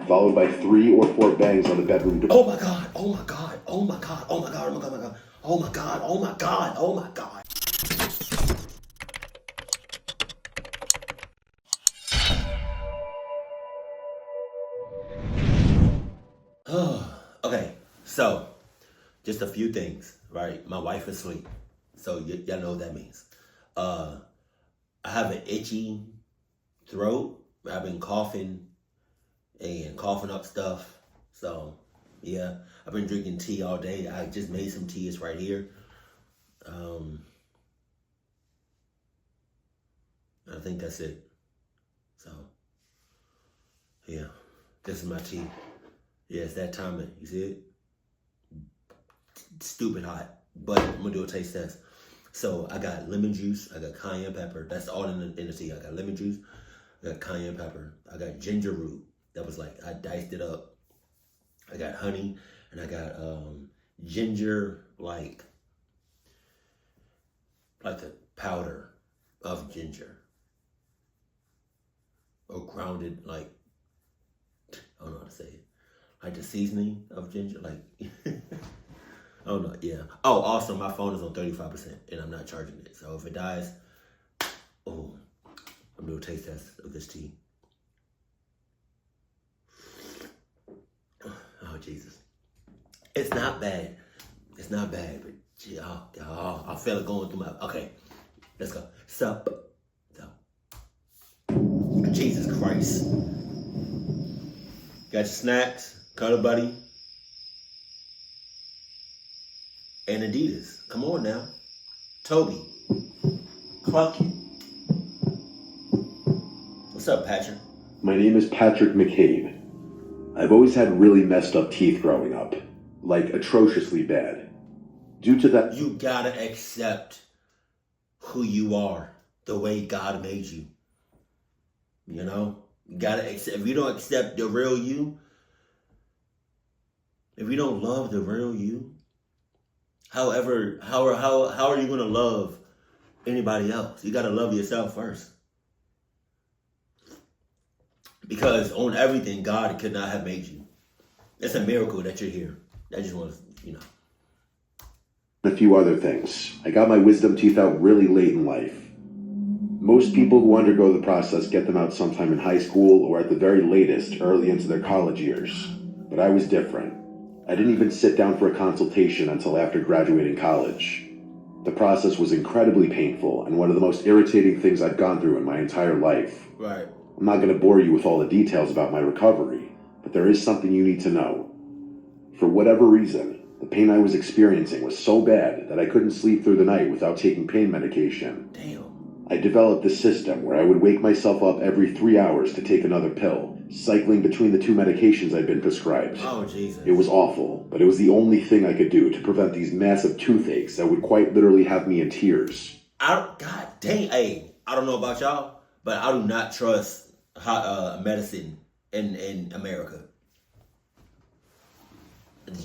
followed by 3 or 4 bangs on the bedroom door. Oh my God, oh my God, oh my God, oh my God, oh my God, oh my God, oh my God, oh my God. Okay, so just a few things, right? My wife is asleep, so y'all know what that means. I have an itchy throat. I've been coughing and coughing up stuff. So yeah, I've been drinking tea all day. I just made some tea. It's right here. I think that's it. So yeah, this is my tea. Yeah, it's that time. You see it? Stupid hot. But I'm gonna do a taste test. So I got lemon juice. I got cayenne pepper. That's all in the tea. I got lemon juice. I got cayenne pepper. I got ginger root. That was like I diced it up. I got honey, and I got ginger, like the powder of ginger, or grounded, like I don't know how to say it, like the seasoning of ginger, like I don't know. Yeah. Oh, also my phone is on 35%, and I'm not charging it. So if it dies, oh, I'm doing a taste test of this tea. Oh, Jesus. It's not bad. It's not bad, but gee, I feel it going through my... Okay, let's go. Sup. So. Jesus Christ. Got your snacks, Cuddle Buddy, and Adidas. Come on now. Toby. Clucky. What's up, Patrick? My name is Patrick McCabe. I've always had really messed up teeth growing up. Like, atrociously bad. Due to that... You gotta accept who you are, the way God made you. You know? You gotta accept. If you don't accept the real you, if you don't love the real you, how are you gonna love anybody else? You gotta love yourself first. Because on everything, God could not have made you. It's a miracle that you're here. I just want to, A few other things. I got my wisdom teeth out really late in life. Most people who undergo the process get them out sometime in high school or at the very latest, early into their college years. But I was different. I didn't even sit down for a consultation until after graduating college. The process was incredibly painful and one of the most irritating things I've gone through in my entire life. Right. I'm not going to bore you with all the details about my recovery, but there is something you need to know. For whatever reason, the pain I was experiencing was so bad that I couldn't sleep through the night without taking pain medication. Damn. I developed this system where I would wake myself up every 3 hours to take another pill, cycling between the 2 medications I'd been prescribed. Oh, Jesus. It was awful, but it was the only thing I could do to prevent these massive toothaches that would quite literally have me in tears. God dang, hey, I don't know about y'all, but I do not trust medicine in America.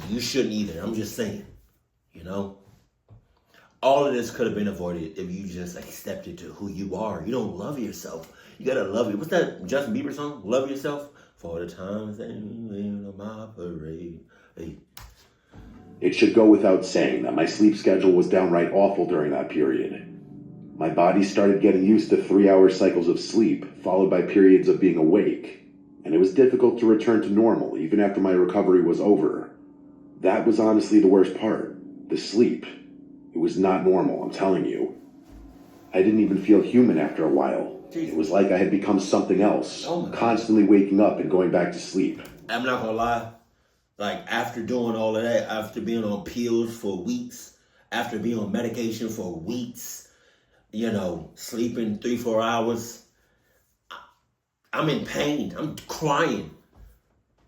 You shouldn't either. I'm just saying, all of this could have been avoided if you just accepted to who you are. You don't love yourself. You gotta love it. What's that Justin Bieber song? Love yourself for the times that you on my parade. Hey. It should go without saying that my sleep schedule was downright awful during that period. My body started getting used to 3-hour cycles of sleep, followed by periods of being awake, and it was difficult to return to normal even after my recovery was over. That was honestly the worst part, the sleep. It was not normal, I'm telling you. I didn't even feel human after a while. It was like I had become something else, constantly waking up and going back to sleep. I'm not gonna lie, like after doing all of that, after being on pills for weeks, after being on medication for weeks, sleeping 3-4 hours, I'm in pain. I'm crying.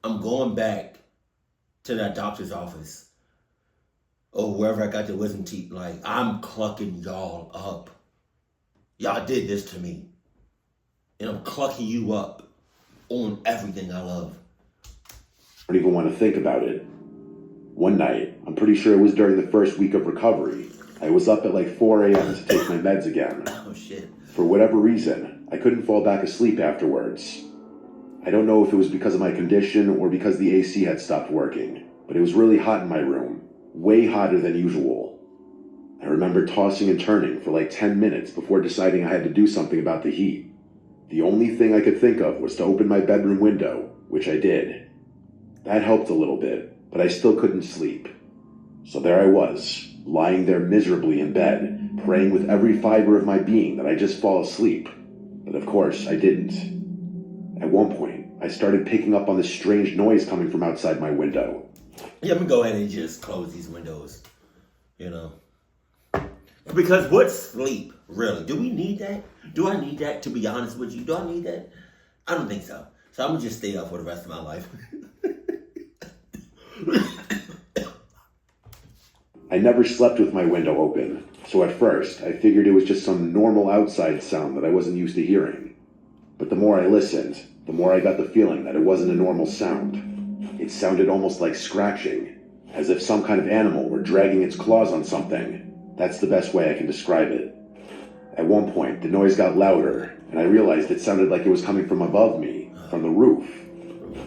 I'm going back to that doctor's office or wherever I got the wisdom teeth. Like, I'm clucking y'all up. Y'all did this to me. And I'm clucking you up on everything I love. I don't even want to think about it. One night, I'm pretty sure it was during the first week of recovery, I was up at like 4 a.m. to take my meds again. Oh, shit. For whatever reason, I couldn't fall back asleep afterwards. I don't know if it was because of my condition or because the AC had stopped working, but it was really hot in my room, way hotter than usual. I remember tossing and turning for like 10 minutes before deciding I had to do something about the heat. The only thing I could think of was to open my bedroom window, which I did. That helped a little bit, but I still couldn't sleep. So there I was, lying there miserably in bed, praying with every fiber of my being that I just fall asleep. But of course, I didn't. At one point, I started picking up on this strange noise coming from outside my window. Yeah, I'm gonna go ahead and just close these windows, Because what's sleep, really? Do we need that? Do I need that, to be honest with you? Do I need that? I don't think so. So I'm gonna just stay up for the rest of my life. I never slept with my window open, so at first I figured it was just some normal outside sound that I wasn't used to hearing. But the more I listened, the more I got the feeling that it wasn't a normal sound. It sounded almost like scratching, as if some kind of animal were dragging its claws on something. That's the best way I can describe it. At one point, the noise got louder, and I realized it sounded like it was coming from above me, from the roof.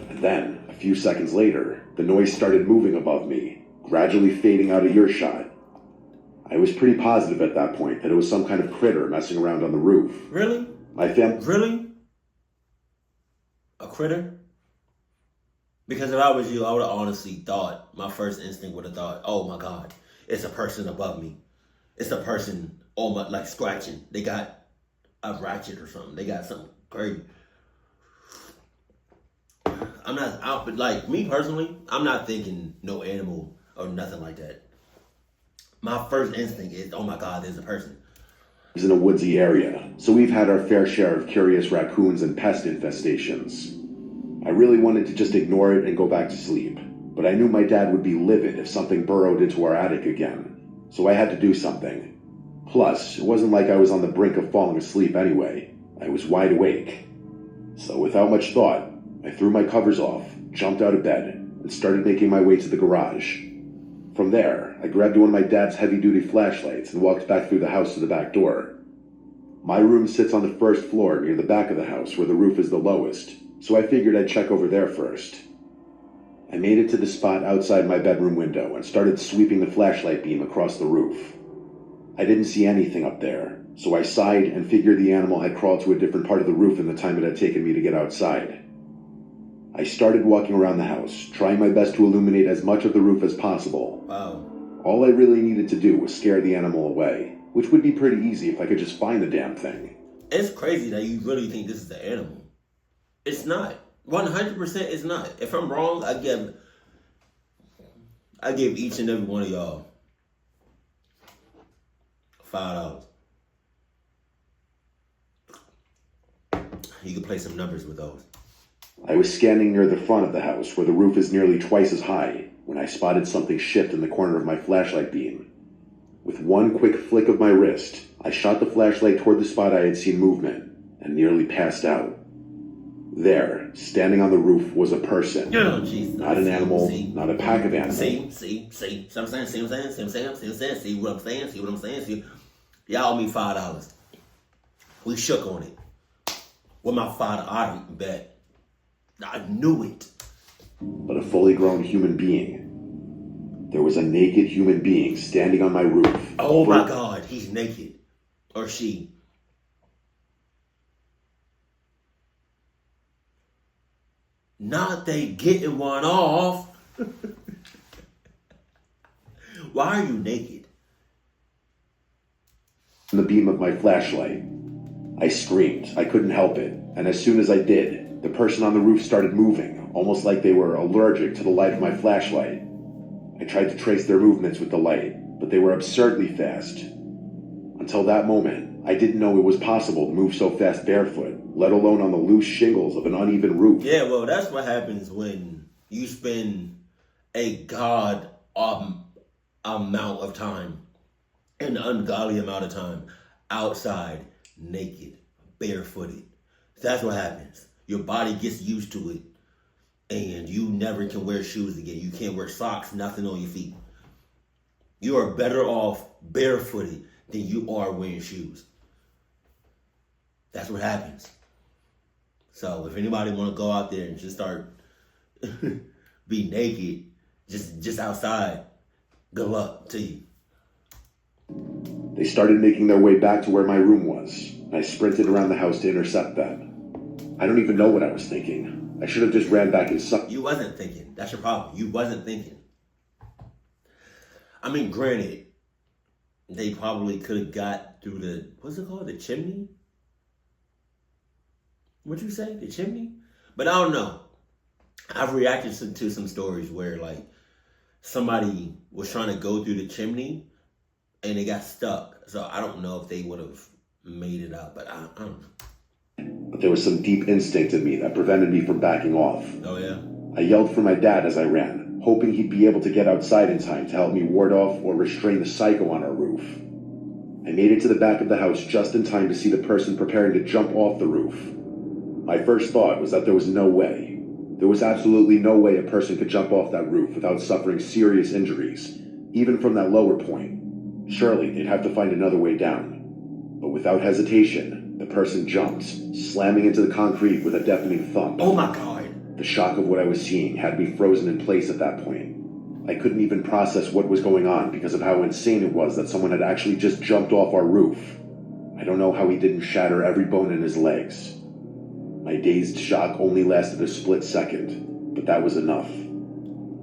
And then, a few seconds later, the noise started moving above me, gradually fading out of earshot. I was pretty positive at that point that it was some kind of critter messing around on the roof. Really? Really? A critter? Because if I was you, I would have honestly thought, my first instinct would have thought, oh my God, it's a person above me. It's a person almost like scratching. They got a ratchet or something. They got something crazy. I'm not out, but like me personally, I'm not thinking no animal or nothing like that. My first instinct is, oh my God, there's a person. It's in a woodsy area, so we've had our fair share of curious raccoons and pest infestations. I really wanted to just ignore it and go back to sleep, but I knew my dad would be livid if something burrowed into our attic again, so I had to do something. Plus, it wasn't like I was on the brink of falling asleep anyway. I was wide awake. So without much thought, I threw my covers off, jumped out of bed, and started making my way to the garage. From there, I grabbed one of my dad's heavy-duty flashlights and walked back through the house to the back door. My room sits on the first floor near the back of the house where the roof is the lowest, so I figured I'd check over there first. I made it to the spot outside my bedroom window and started sweeping the flashlight beam across the roof. I didn't see anything up there, so I sighed and figured the animal had crawled to a different part of the roof in the time it had taken me to get outside. I started walking around the house, trying my best to illuminate as much of the roof as possible. Wow. All I really needed to do was scare the animal away, which would be pretty easy if I could just find the damn thing. It's crazy that you really think this is the animal. It's not. 100% it's not. If I'm wrong, I give each and every one of y'all $5. You can play some numbers with those. I was standing near the front of the house where the roof is nearly twice as high when I spotted something shift in the corner of my flashlight beam. With one quick flick of my wrist, I shot the flashlight toward the spot I had seen movement and nearly passed out. There, standing on the roof, was a person. Oh, Jesus. Not an animal, not a pack of animals. See what I'm saying? See what I'm saying? Y'all owe me $5. We shook on it. With my $5, I bet. I knew it. But a fully grown human being. There was a naked human being standing on my roof. Oh my God, he's naked. Or she. Not they getting one off. Why are you naked? In the beam of my flashlight. I screamed. I couldn't help it. And as soon as I did, the person on the roof started moving, almost like they were allergic to the light of my flashlight. I tried to trace their movements with the light, but they were absurdly fast. Until that moment, I didn't know it was possible to move so fast barefoot, let alone on the loose shingles of an uneven roof. Yeah, well, that's what happens when you spend a god amount of time, an ungodly amount of time, outside, naked, barefooted. That's what happens. Your body gets used to it, and you never can wear shoes again. You can't wear socks, nothing on your feet. You are better off barefooted than you are wearing shoes. That's what happens. So if anybody want to go out there and just start be naked, just outside, good luck to you. They started making their way back to where my room was, and I sprinted around the house to intercept them. I don't even know what I was thinking. I should have just ran back and You wasn't thinking. That's your problem. You wasn't thinking. I mean, granted, they probably could have got through the, what's it called? The chimney? What'd you say? The chimney? But I don't know. I've reacted to some stories where, like, somebody was trying to go through the chimney and they got stuck. So I don't know if they would have made it out, but I don't know. But there was some deep instinct in me that prevented me from backing off. Oh, yeah? I yelled for my dad as I ran, hoping he'd be able to get outside in time to help me ward off or restrain the psycho on our roof. I made it to the back of the house just in time to see the person preparing to jump off the roof. My first thought was that there was no way. There was absolutely no way a person could jump off that roof without suffering serious injuries, even from that lower point. Surely they'd have to find another way down. But without hesitation, the person jumped, slamming into the concrete with a deafening thump. Oh my God. The shock of what I was seeing had me frozen in place at that point. I couldn't even process what was going on because of how insane it was that someone had actually just jumped off our roof. I don't know how he didn't shatter every bone in his legs. My dazed shock only lasted a split second, but that was enough.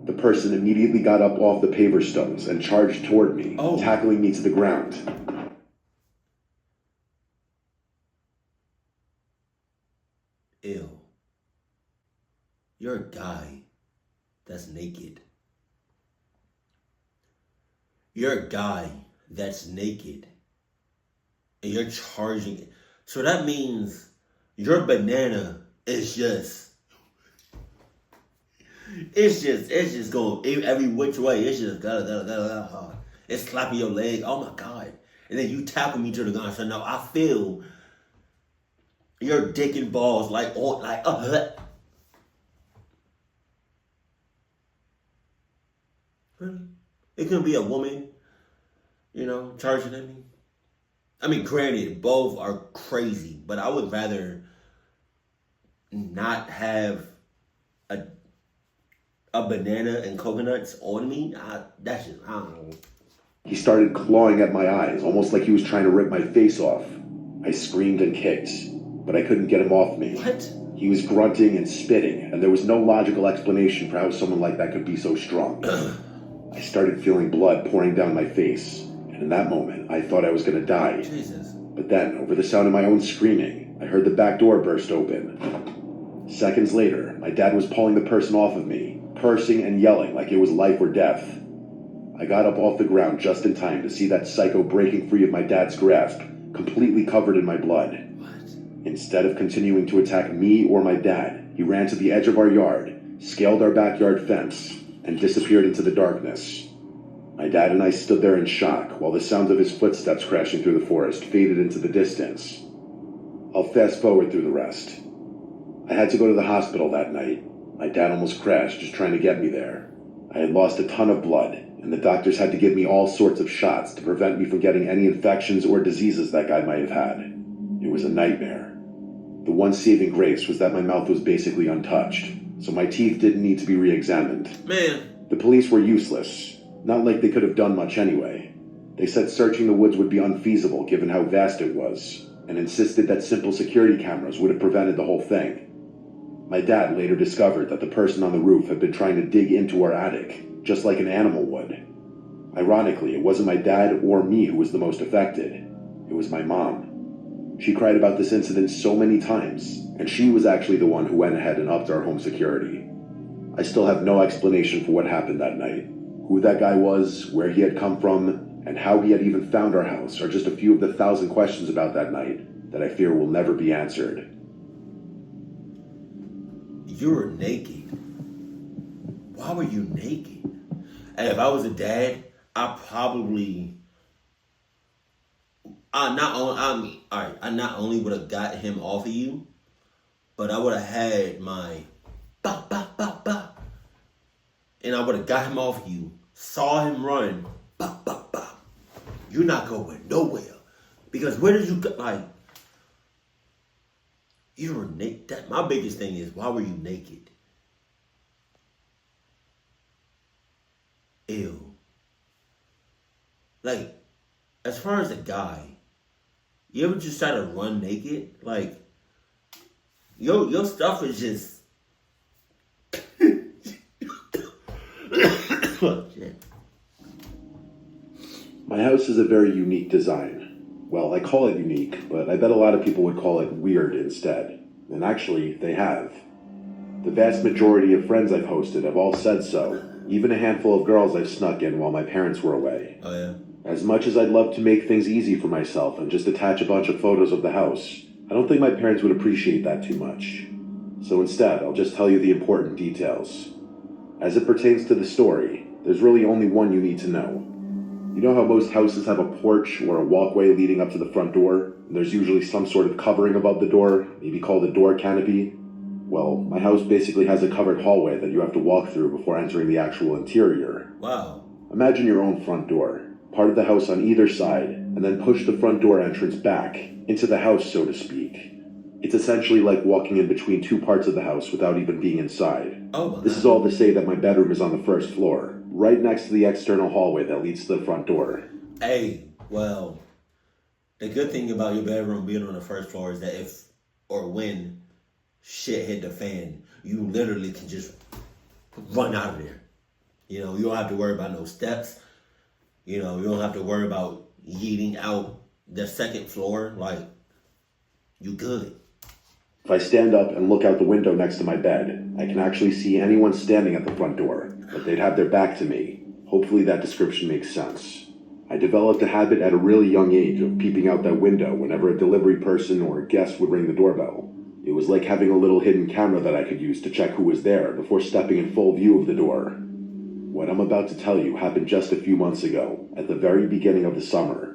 The person immediately got up off the paver stones and charged toward me, tackling me to the ground. Ew. You're a guy that's naked. You're a guy that's naked. And you're charging it. So that means your banana is just going every which way. It's just it's slapping your leg. Oh my God. And then you tackle me to the ground. So now I feel your dick and balls Really? It could be a woman, charging at me. I mean, granted, both are crazy, but I would rather not have a banana and coconuts on me. I don't know. He started clawing at my eyes, almost like he was trying to rip my face off. I screamed and kicked, but I couldn't get him off me. What? He was grunting and spitting, and there was no logical explanation for how someone like that could be so strong. I started feeling blood pouring down my face, and in that moment, I thought I was going to die. Jesus. But then, over the sound of my own screaming, I heard the back door burst open. Seconds later, my dad was pulling the person off of me, cursing and yelling like it was life or death. I got up off the ground just in time to see that psycho breaking free of my dad's grasp, completely covered in my blood. What? Instead of continuing to attack me or my dad, he ran to the edge of our yard, scaled our backyard fence, and disappeared into the darkness. My dad and I stood there in shock while the sounds of his footsteps crashing through the forest faded into the distance. I'll fast forward through the rest. I had to go to the hospital that night. My dad almost crashed just trying to get me there. I had lost a ton of blood, and the doctors had to give me all sorts of shots to prevent me from getting any infections or diseases that guy might have had. It was a nightmare. The one saving grace was that my mouth was basically untouched, so my teeth didn't need to be re-examined. Man. The police were useless. Not like they could have done much anyway. They said searching the woods would be unfeasible given how vast it was, and insisted that simple security cameras would have prevented the whole thing. My dad later discovered that the person on the roof had been trying to dig into our attic, just like an animal would. Ironically, it wasn't my dad or me who was the most affected. It was my mom. She cried about this incident so many times, and she was actually the one who went ahead and upped our home security. I still have no explanation for what happened that night. Who that guy was, where he had come from, and how he had even found our house are just a few of the 1,000 questions about that night that I fear will never be answered. You were naked. Why were you naked? And if I was a dad, I not only would have got him off of you, but I would have had my ba ba ba ba, and I would have got him off you, saw him run, ba ba ba. You're not going nowhere, because where did you go? You were naked. My biggest thing is, why were you naked? Ew. Like, as far as a guy, you ever just try to run naked? Like, your stuff is just. Shit. My house is a very unique design. Well, I call it unique, but I bet a lot of people would call it weird instead. And actually, they have. The vast majority of friends I've hosted have all said so, even a handful of girls I've snuck in while my parents were away. Oh, yeah? As much as I'd love to make things easy for myself and just attach a bunch of photos of the house, I don't think my parents would appreciate that too much. So instead, I'll just tell you the important details. As it pertains to the story, there's really only one you need to know. You know how most houses have a porch or a walkway leading up to the front door, and there's usually some sort of covering above the door, maybe called a door canopy? Well, my house basically has a covered hallway that you have to walk through before entering the actual interior. Wow. Imagine your own front door, part of the house on either side, and then push the front door entrance back, into the house, so to speak. It's essentially like walking in between two parts of the house without even being inside. Oh, my This is all to say that my bedroom is on the first floor, right next to the external hallway that leads to the front door. Hey, well, the good thing about your bedroom being on the first floor is that if or when shit hit the fan, you literally can just run out of there. You know, you don't have to worry about no steps. You know, you don't have to worry about yeeting out the second floor. Like, you good. If I stand up and look out the window next to my bed, I can actually see anyone standing at the front door, but they'd have their back to me. Hopefully that description makes sense. I developed a habit at a really young age of peeping out that window whenever a delivery person or a guest would ring the doorbell. It was like having a little hidden camera that I could use to check who was there before stepping in full view of the door. What I'm about to tell you happened just a few months ago, at the very beginning of the summer.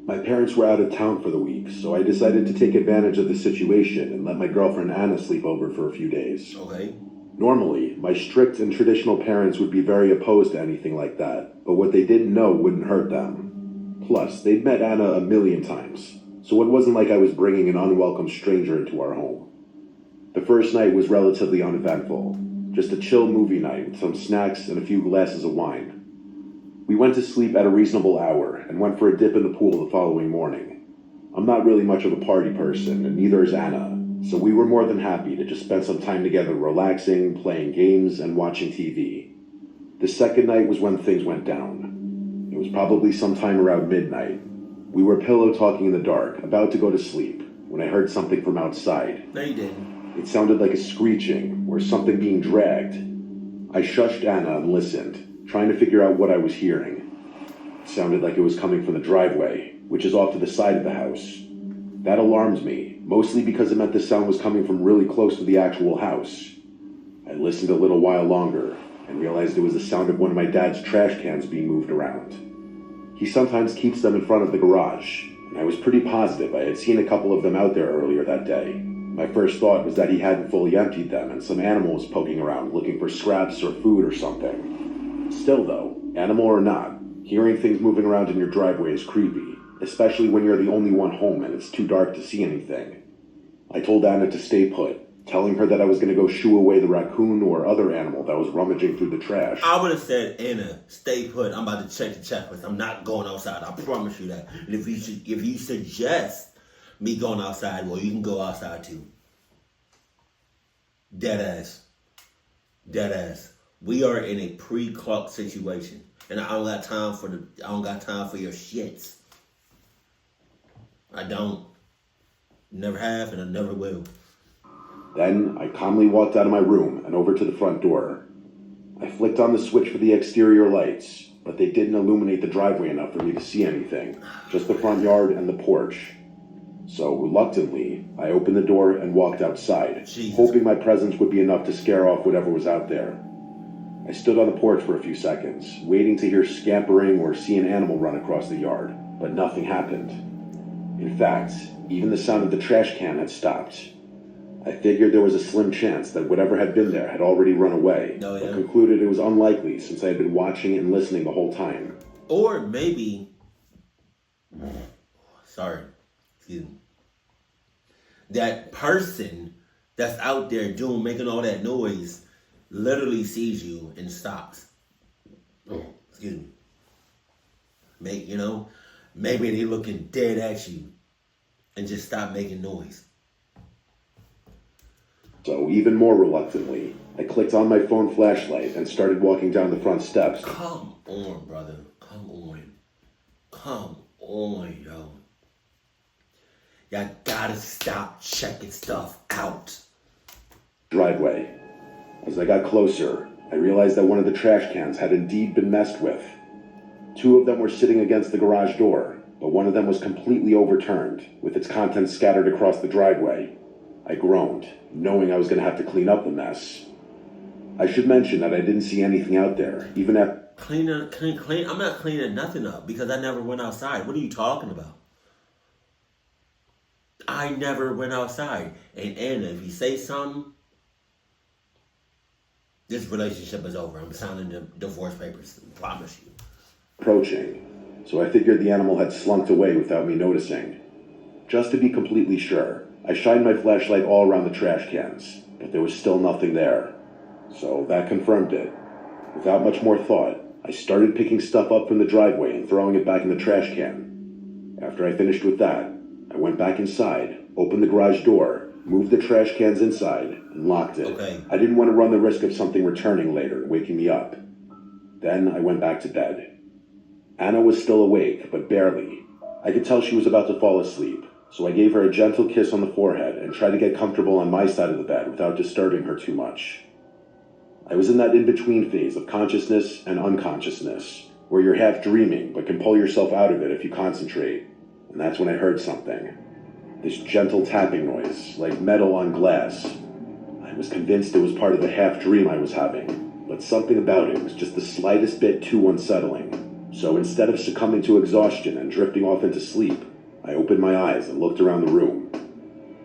My parents were out of town for the week, so I decided to take advantage of the situation and let my girlfriend Anna sleep over for a few days. Okay. Normally, my strict and traditional parents would be very opposed to anything like that, but what they didn't know wouldn't hurt them. Plus, they'd met Anna a million times, so it wasn't like I was bringing an unwelcome stranger into our home. The first night was relatively uneventful, just a chill movie night with some snacks and a few glasses of wine. We went to sleep at a reasonable hour and went for a dip in the pool the following morning. I'm not really much of a party person, and neither is Anna, so we were more than happy to just spend some time together relaxing, playing games, and watching TV. The second night was when things went down. It was probably sometime around midnight. We were pillow talking in the dark, about to go to sleep, when I heard something from outside. No, you didn't. It sounded like a screeching, or something being dragged. I shushed Anna and listened, trying to figure out what I was hearing. It sounded like it was coming from the driveway, which is off to the side of the house. That alarms me, mostly because it meant the sound was coming from really close to the actual house. I listened a little while longer, and realized it was the sound of one of my dad's trash cans being moved around. He sometimes keeps them in front of the garage, and I was pretty positive I had seen a couple of them out there earlier that day. My first thought was that he hadn't fully emptied them and some animal was poking around looking for scraps or food or something. Still though, animal or not, hearing things moving around in your driveway is creepy, especially when you're the only one home and it's too dark to see anything. I told Anna to stay put, telling her that I was going to go shoo away the raccoon or other animal that was rummaging through the trash. I would have said, Anna, stay put. I'm about to check the checklist. I'm not going outside. I promise you that. And if you suggest me going outside, well, you can go outside too. Dead ass. We are in a pre-clock situation, and I don't got time for your shits. I don't. Never have, and I never will. Then I calmly walked out of my room and over to the front door. I flicked on the switch for the exterior lights, but they didn't illuminate the driveway enough for me to see anything, just the front yard and the porch. So, reluctantly, I opened the door and walked outside, hoping my presence would be enough to scare off whatever was out there. I stood on the porch for a few seconds, waiting to hear scampering or see an animal run across the yard, but nothing happened. In fact, even the sound of the trash can had stopped. I figured there was a slim chance that whatever had been there had already run away, but concluded it was unlikely since I had been watching and listening the whole time. Or maybe... Sorry. Excuse me. That person that's out there making all that noise literally sees you and stops. Oh, excuse me. Maybe they looking dead at you and just stop making noise. So even more reluctantly, I clicked on my phone flashlight and started walking down the front steps. Come on, brother. Come on, yo. Y'all gotta stop checking stuff out. Driveway. As I got closer, I realized that one of the trash cans had indeed been messed with. 2 of them were sitting against the garage door, but one of them was completely overturned, with its contents scattered across the driveway. I groaned, knowing I was going to have to clean up the mess. I should mention that I didn't see anything out there, even after... Clean. I'm not cleaning nothing up because I never went outside. What are you talking about? I never went outside. And Anna, if you say something, this relationship is over. I'm signing the divorce papers. I promise you. Approaching, so I figured the animal had slunk away without me noticing. Just to be completely sure, I shined my flashlight all around the trash cans, but there was still nothing there. So that confirmed it. Without much more thought, I started picking stuff up from the driveway and throwing it back in the trash can. After I finished with that, I went back inside, opened the garage door, moved the trash cans inside, and locked it. Okay. I didn't want to run the risk of something returning later and waking me up. Then I went back to bed. Anna was still awake, but barely. I could tell she was about to fall asleep, so I gave her a gentle kiss on the forehead and tried to get comfortable on my side of the bed without disturbing her too much. I was in that in-between phase of consciousness and unconsciousness, where you're half dreaming but can pull yourself out of it if you concentrate, and that's when I heard something. This gentle tapping noise, like metal on glass. I was convinced it was part of the half-dream I was having, but something about it was just the slightest bit too unsettling. So instead of succumbing to exhaustion and drifting off into sleep, I opened my eyes and looked around the room.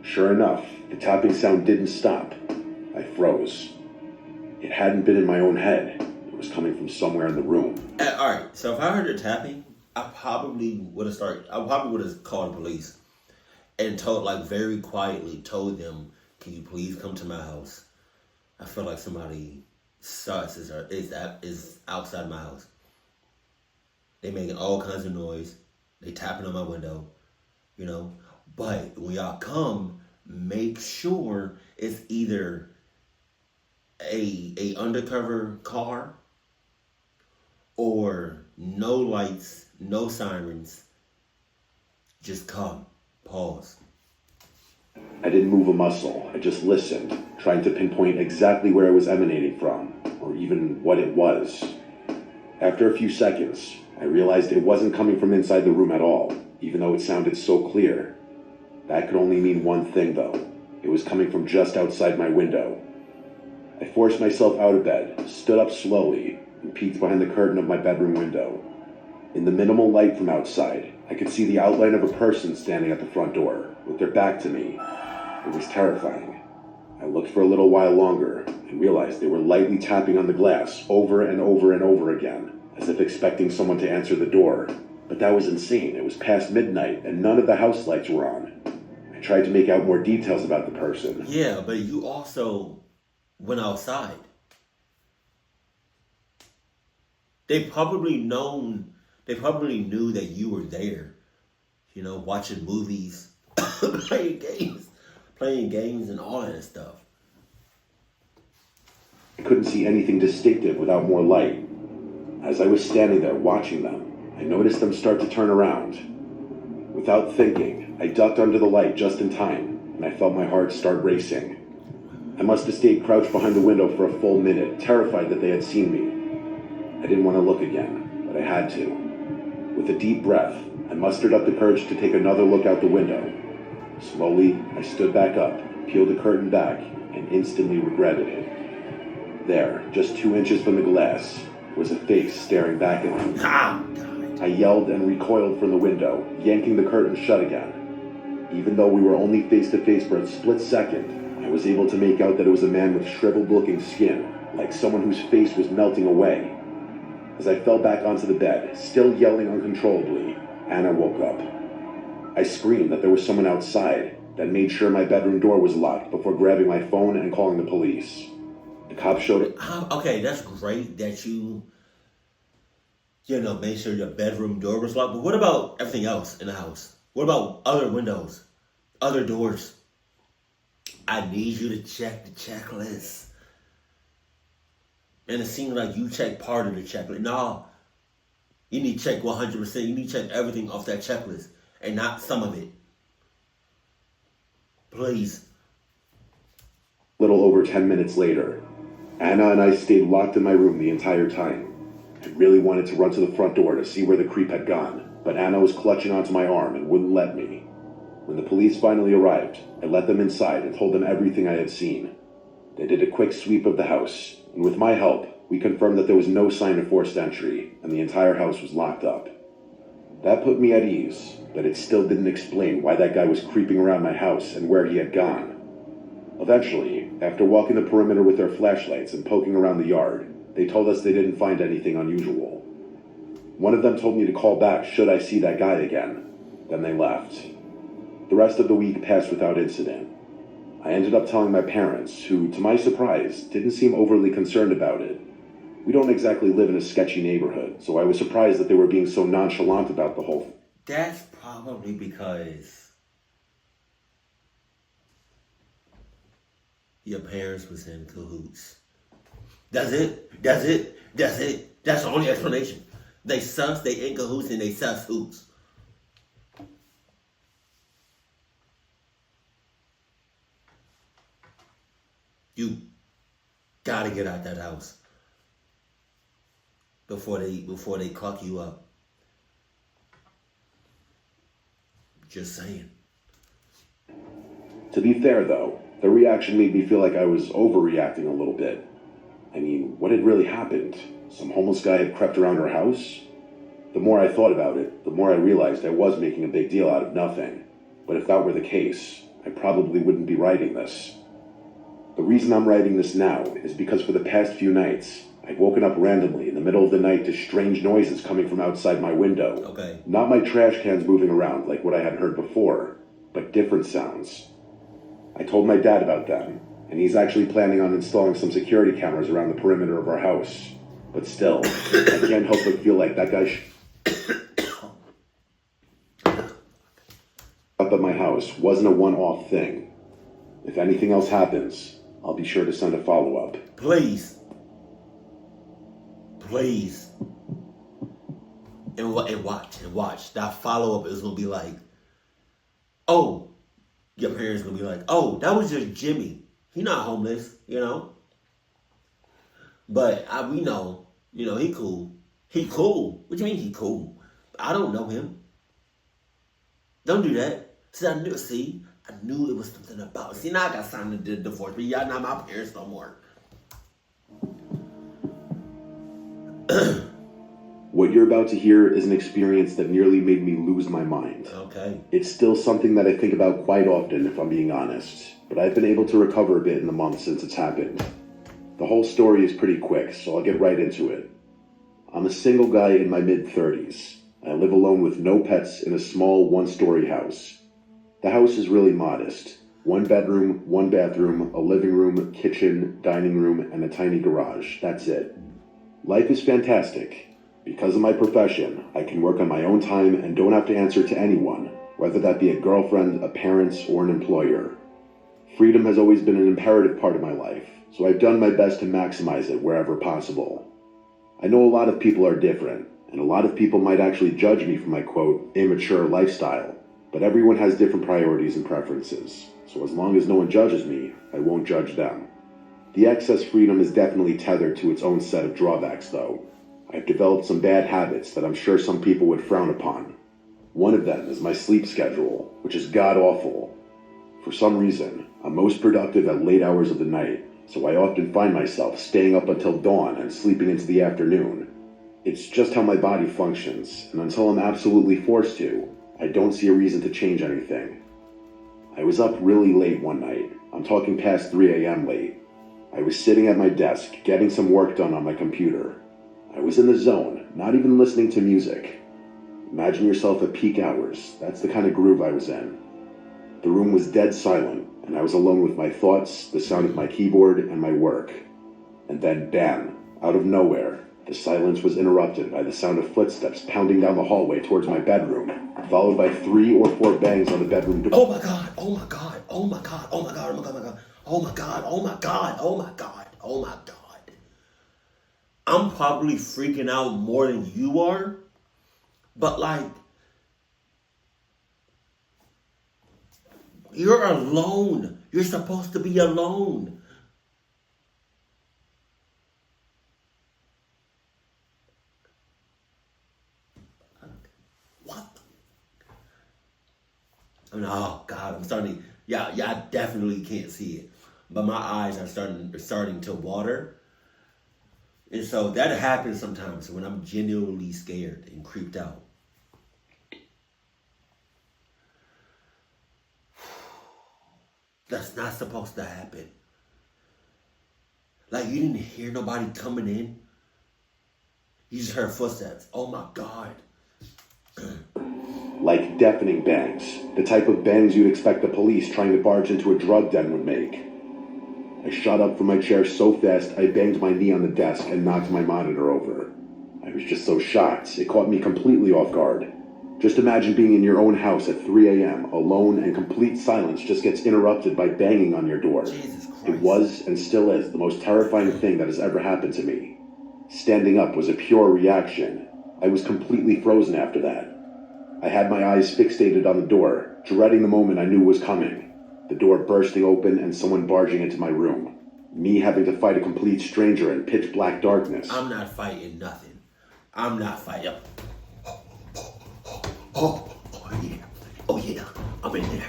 Sure enough, the tapping sound didn't stop. I froze. It hadn't been in my own head. It was coming from somewhere in the room. Alright, so if I heard the tapping, I probably would have called the police and very quietly told them, can you please come to my house? I feel like somebody sus is outside my house. They making all kinds of noise. They tapping on my window, But when y'all come, make sure it's either a undercover car or no lights, no sirens. Just come. Pause. I didn't move a muscle. I just listened, trying to pinpoint exactly where it was emanating from, or even what it was. After a few seconds, I realized it wasn't coming from inside the room at all, even though it sounded so clear. That could only mean one thing, though. It was coming from just outside my window. I forced myself out of bed, stood up slowly, and peeked behind the curtain of my bedroom window. In the minimal light from outside, I could see the outline of a person standing at the front door, with their back to me. It was terrifying. I looked for a little while longer, and realized they were lightly tapping on the glass over and over and over again, as if expecting someone to answer the door. But that was insane. It was past midnight, and none of the house lights were on. I tried to make out more details about the person. Yeah, but you also went outside. They probably knew that you were there, watching movies, playing games and all that stuff. I couldn't see anything distinctive without more light. As I was standing there watching them, I noticed them start to turn around. Without thinking, I ducked under the light just in time, and I felt my heart start racing. I must have stayed crouched behind the window for a full minute, terrified that they had seen me. I didn't want to look again, but I had to. With a deep breath, I mustered up the courage to take another look out the window. Slowly, I stood back up, peeled the curtain back, and instantly regretted it. There, just 2 inches from the glass, was a face staring back at me. Ah, God. I yelled and recoiled from the window, yanking the curtain shut again. Even though we were only face to face for a split second, I was able to make out that it was a man with shriveled-looking skin, like someone whose face was melting away. As I fell back onto the bed, still yelling uncontrollably, Anna woke up. I screamed that there was someone outside, then made sure my bedroom door was locked before grabbing my phone and calling the police. The cops showed up. Okay, that's great that made sure your bedroom door was locked. But what about everything else in the house? What about other windows, other doors? I need you to check the checklist. And it seems like you check part of the checklist. No, you need to check 100%. You need to check everything off that checklist and not some of it. Please. A little over 10 minutes later, Anna and I stayed locked in my room the entire time. I really wanted to run to the front door to see where the creep had gone, but Anna was clutching onto my arm and wouldn't let me. When the police finally arrived, I let them inside and told them everything I had seen. They did a quick sweep of the house, and with my help, we confirmed that there was no sign of forced entry, and the entire house was locked up. That put me at ease, but it still didn't explain why that guy was creeping around my house and where he had gone. Eventually, after walking the perimeter with their flashlights and poking around the yard, they told us they didn't find anything unusual. One of them told me to call back should I see that guy again. Then they left. The rest of the week passed without incident. I ended up telling my parents, who, to my surprise, didn't seem overly concerned about it. We don't exactly live in a sketchy neighborhood, so I was surprised that they were being so nonchalant about the whole thing. That's probably because your parents was in cahoots. That's it. That's the only explanation. They in cahoots, and they sus hoots. You gotta get out that house before they cock you up. Just saying. To be fair, though, the reaction made me feel like I was overreacting a little bit. I mean, what had really happened? Some homeless guy had crept around our house? The more I thought about it, the more I realized I was making a big deal out of nothing. But if that were the case, I probably wouldn't be writing this. The reason I'm writing this now is because for the past few nights, I've woken up randomly in the middle of the night to strange noises coming from outside my window. Okay. Not my trash cans moving around like what I had heard before, but different sounds. I told my dad about them, and he's actually planning on installing some security cameras around the perimeter of our house. But still, I can't help but feel like that guy up at my house wasn't a one-off thing. If anything else happens, I'll be sure to send a follow-up. Please. And watch. That follow-up is going to be like, oh, your parents going to be like, oh, that was just Jimmy. He not homeless, But we know, he cool. He cool. What do you mean he cool? I don't know him. Don't do that. I knew it was something about. See, now I got signed to divorce, but y'all not my parents no more. What you're about to hear is an experience that nearly made me lose my mind. Okay. It's still something that I think about quite often, if I'm being honest, but I've been able to recover a bit in the months since it's happened. The whole story is pretty quick, so I'll get right into it. I'm a single guy in my mid-30s. I live alone with no pets in a small one-story house. The house is really modest. 1 bedroom, 1 bathroom, a living room, kitchen, dining room, and a tiny garage. That's it. Life is fantastic. Because of my profession, I can work on my own time and don't have to answer to anyone, whether that be a girlfriend, a parent, or an employer. Freedom has always been an imperative part of my life, so I've done my best to maximize it wherever possible. I know a lot of people are different, and a lot of people might actually judge me for my, quote, immature lifestyle, but everyone has different priorities and preferences, so as long as no one judges me, I won't judge them. The excess freedom is definitely tethered to its own set of drawbacks, though. I've developed some bad habits that I'm sure some people would frown upon. One of them is my sleep schedule, which is god-awful. For some reason, I'm most productive at late hours of the night, so I often find myself staying up until dawn and sleeping into the afternoon. It's just how my body functions, and until I'm absolutely forced to, I don't see a reason to change anything. I was up really late one night. I'm talking past 3 a.m. late. I was sitting at my desk, getting some work done on my computer. I was in the zone, not even listening to music. Imagine yourself at peak hours. That's the kind of groove I was in. The room was dead silent, and I was alone with my thoughts, the sound of my keyboard, and my work. And then, bam, out of nowhere, the silence was interrupted by the sound of footsteps pounding down the hallway towards my bedroom, followed by 3 or 4 bangs on the bedroom door. Oh my God, oh my God, oh my God, oh my God, oh my God, oh my God, oh my God, oh my God, oh my God. I'm probably freaking out more than you are, but like, you're alone. You're supposed to be alone. What? I mean, oh God, I'm starting. Yeah, I definitely can't see it, but my eyes are starting to water, and so that happens sometimes when I'm genuinely scared and creeped out. That's not supposed to happen. Like, you didn't hear nobody coming in. You just heard footsteps. Oh my God. Like deafening bangs, the type of bangs you'd expect the police trying to barge into a drug den would make. I shot up from my chair so fast I banged my knee on the desk and knocked my monitor over. I was just so shocked, it caught me completely off guard. Just imagine being in your own house at 3 a.m., alone, and complete silence just gets interrupted by banging on your door. Jesus Christ. It was, and still is, the most terrifying thing that has ever happened to me. Standing up was a pure reaction. I was completely frozen after that. I had my eyes fixated on the door, dreading the moment I knew was coming. The door bursting open and someone barging into my room. Me having to fight a complete stranger in pitch black darkness. I'm not fighting nothing. I'm not fighting. Oh yeah. Oh yeah. I'm in there.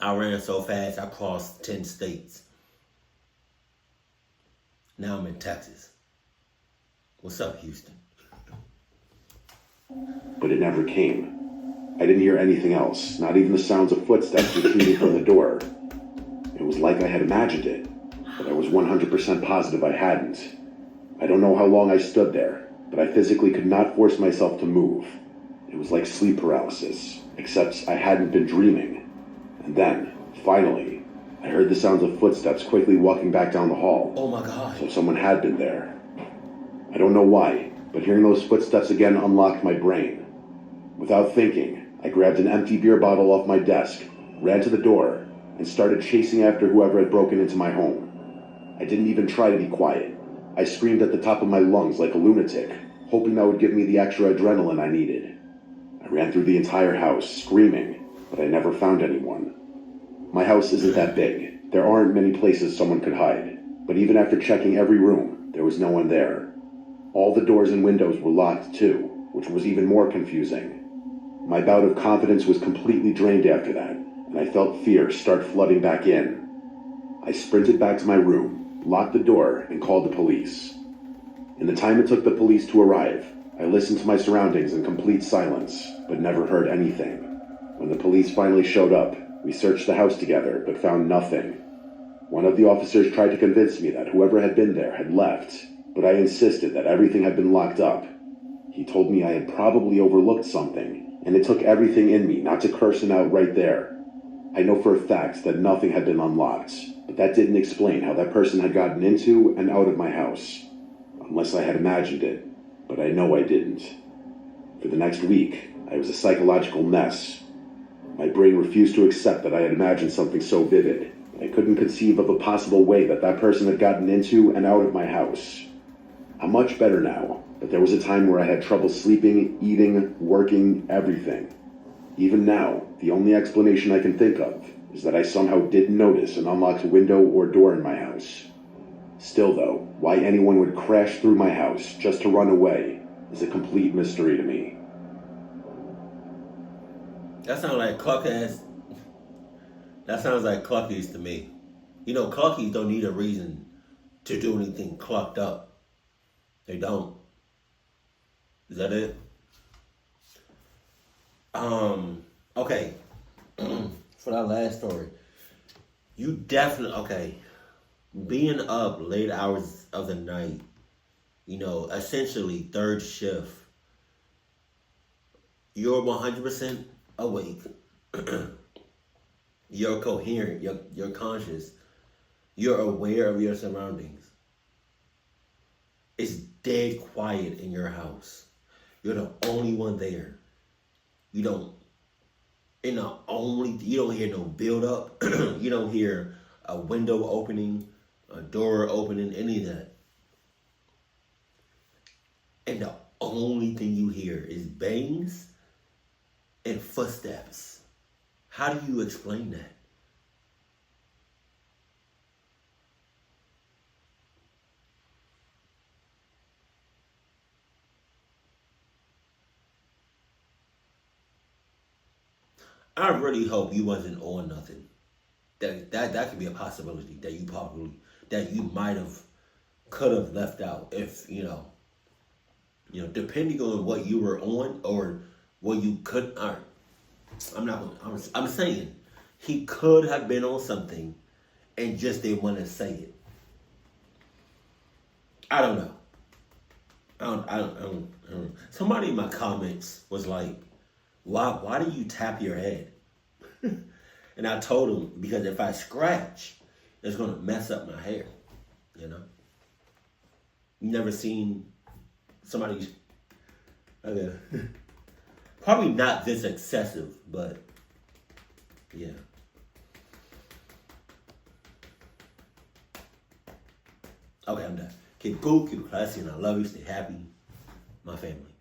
I ran so fast I crossed 10 states. Now I'm in Texas. What's up, Houston? But it never came. I didn't hear anything else, not even the sounds of footsteps retreating from the door. It was like I had imagined it, but I was 100% positive I hadn't. I don't know how long I stood there, but I physically could not force myself to move. It was like sleep paralysis, except I hadn't been dreaming. And then, finally, I heard the sounds of footsteps quickly walking back down the hall. Oh my God. So someone had been there. I don't know why, but hearing those footsteps again unlocked my brain. Without thinking, I grabbed an empty beer bottle off my desk, ran to the door, and started chasing after whoever had broken into my home. I didn't even try to be quiet. I screamed at the top of my lungs like a lunatic, hoping that would give me the extra adrenaline I needed. I ran through the entire house, screaming, but I never found anyone. My house isn't that big. There aren't many places someone could hide, but even after checking every room, there was no one there. All the doors and windows were locked too, which was even more confusing. My bout of confidence was completely drained after that, and I felt fear start flooding back in. I sprinted back to my room, locked the door, and called the police. In the time it took the police to arrive, I listened to my surroundings in complete silence, but never heard anything. When the police finally showed up, we searched the house together, but found nothing. One of the officers tried to convince me that whoever had been there had left, but I insisted that everything had been locked up. He told me I had probably overlooked something, and it took everything in me not to curse him out right there. I know for a fact that nothing had been unlocked, but that didn't explain how that person had gotten into and out of my house. Unless I had imagined it, but I know I didn't. For the next week, I was a psychological mess. My brain refused to accept that I had imagined something so vivid. I couldn't conceive of a possible way that that person had gotten into and out of my house. I'm much better now, but there was a time where I had trouble sleeping, eating, working, everything. Even now, the only explanation I can think of is that I somehow didn't notice an unlocked window or door in my house. Still though, why anyone would crash through my house just to run away is a complete mystery to me. That sounds like cluckheads. That sounds like cluckies to me. You know, cluckies don't need a reason to do anything clucked up. They don't. Is that it? Okay. For that last story. You definitely, okay. Being up late hours of the night, you know, essentially third shift, You're 100% awake. You're coherent. You're conscious. You're aware of your surroundings. It's dead quiet in your house. You're the only one there. You don't hear no build up. You don't hear a window opening, a door opening, any of that. And the only thing you hear is bangs and footsteps. How do you explain that? I really hope you wasn't on nothing. That could be a possibility that you might have could have left out if depending on what you were on or what you could. All right, I'm saying he could have been on something and just didn't want to say it. I don't know. I don't. Somebody in my comments was like, why do you tap your head? And I told him, because if I scratch, it's going to mess up my hair, You never seen somebody, okay. Probably not this excessive, but yeah. Okay, I'm done. Keep it cool, keep it classy, and I love you. Stay happy, my family.